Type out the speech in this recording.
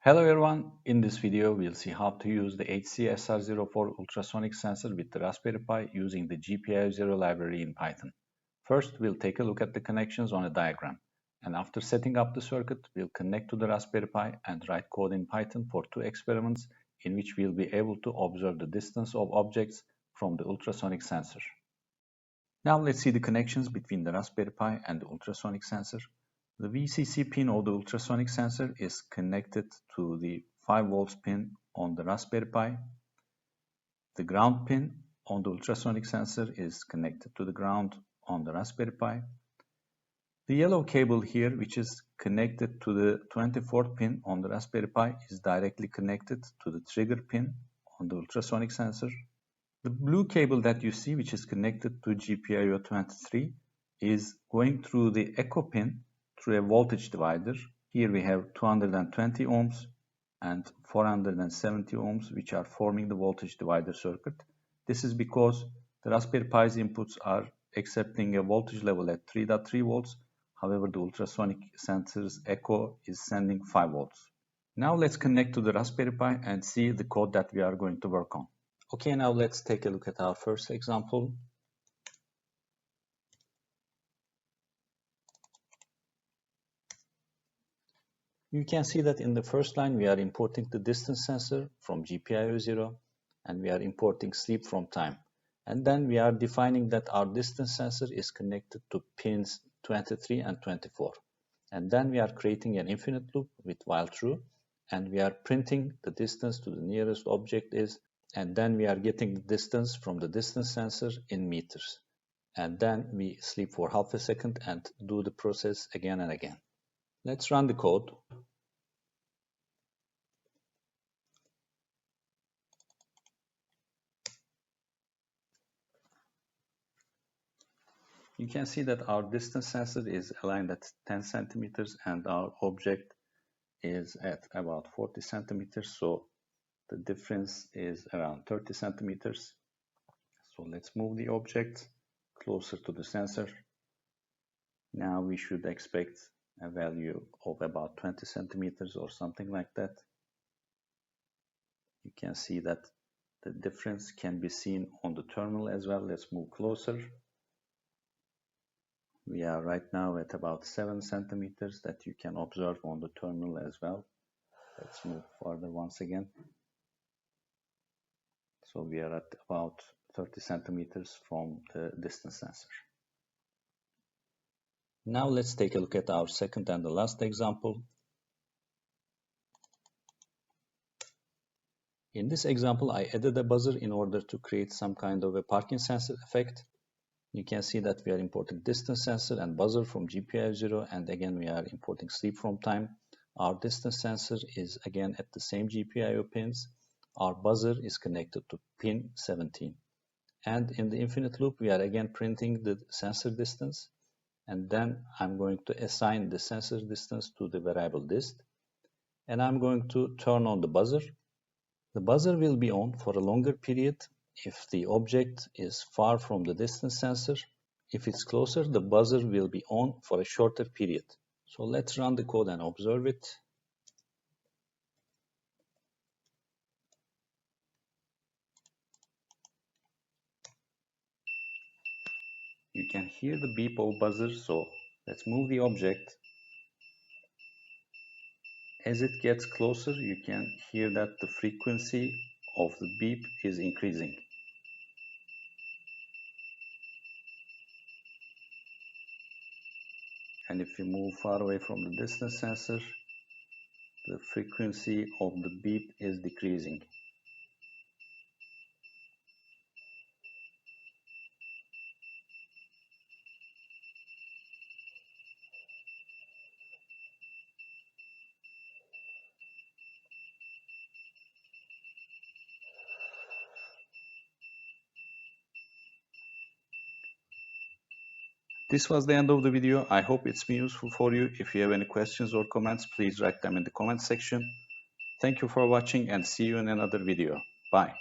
Hello everyone, in this video we'll see how to use the HC-SR04 ultrasonic sensor with the Raspberry Pi using the GPIO library in Python. First, we'll take a look at the connections on a diagram, and after setting up the circuit, we'll connect to the Raspberry Pi and write code in Python for two experiments in which we'll be able to observe the distance of objects from the ultrasonic sensor. Now let's see the connections between the Raspberry Pi and the ultrasonic sensor. The VCC pin of the ultrasonic sensor is connected to the 5 volts pin on the Raspberry Pi. The ground pin on the ultrasonic sensor is connected to the ground on the Raspberry Pi. The yellow cable here, which is connected to the 24th pin on the Raspberry Pi, is directly connected to the trigger pin on the ultrasonic sensor. The blue cable that you see, which is connected to GPIO 23, is going through the echo pin through a voltage divider. Here we have 220 ohms and 470 ohms, which are forming the voltage divider circuit. This is because the Raspberry Pi's inputs are accepting a voltage level at 3.3 volts. However, the ultrasonic sensor's echo is sending 5 volts. Now let's connect to the Raspberry Pi and see the code that we are going to work on. Okay, now let's take a look at our first example. You can see that in the first line we are importing the distance sensor from GPIO 0 and we are importing sleep from time. And then we are defining that our distance sensor is connected to pins 23 and 24. And then we are creating an infinite loop with while true, and we are printing the distance to the nearest object is, and then we are getting the distance from the distance sensor in meters. And then we sleep for half a second and do the process again and again. Let's run the code. You can see that our distance sensor is aligned at 10 centimeters and our object is at about 40 centimeters. So the difference is around 30 centimeters. So let's move the object closer to the sensor. Now we should expect a value of about 20 centimeters or something like that. You can see that the difference can be seen on the terminal as well. Let's move closer. We are right now at about 7 centimeters that you can observe on the terminal as well. Let's move further once again. So we are at about 30 centimeters from the distance sensor. Now let's take a look at our second and the last example. In this example, I added a buzzer in order to create some kind of a parking sensor effect. You can see that we are importing distance sensor and buzzer from GPIO 0, and again we are importing sleep from time. Our distance sensor is again at the same GPIO pins. Our buzzer is connected to pin 17. And in the infinite loop, we are again printing the sensor distance. And then I'm going to assign the sensor distance to the variable dist. And I'm going to turn on the buzzer. The buzzer will be on for a longer period if the object is far from the distance sensor. If it's closer, the buzzer will be on for a shorter period. So let's run the code and observe it. You can hear the beep of buzzer, so let's move the object. As it gets closer, you can hear that the frequency of the beep is increasing. And if you move far away from the distance sensor, the frequency of the beep is decreasing. This was the end of the video. I hope it's been useful for you. If you have any questions or comments, please write them in the comment section. Thank you for watching and see you in another video. Bye.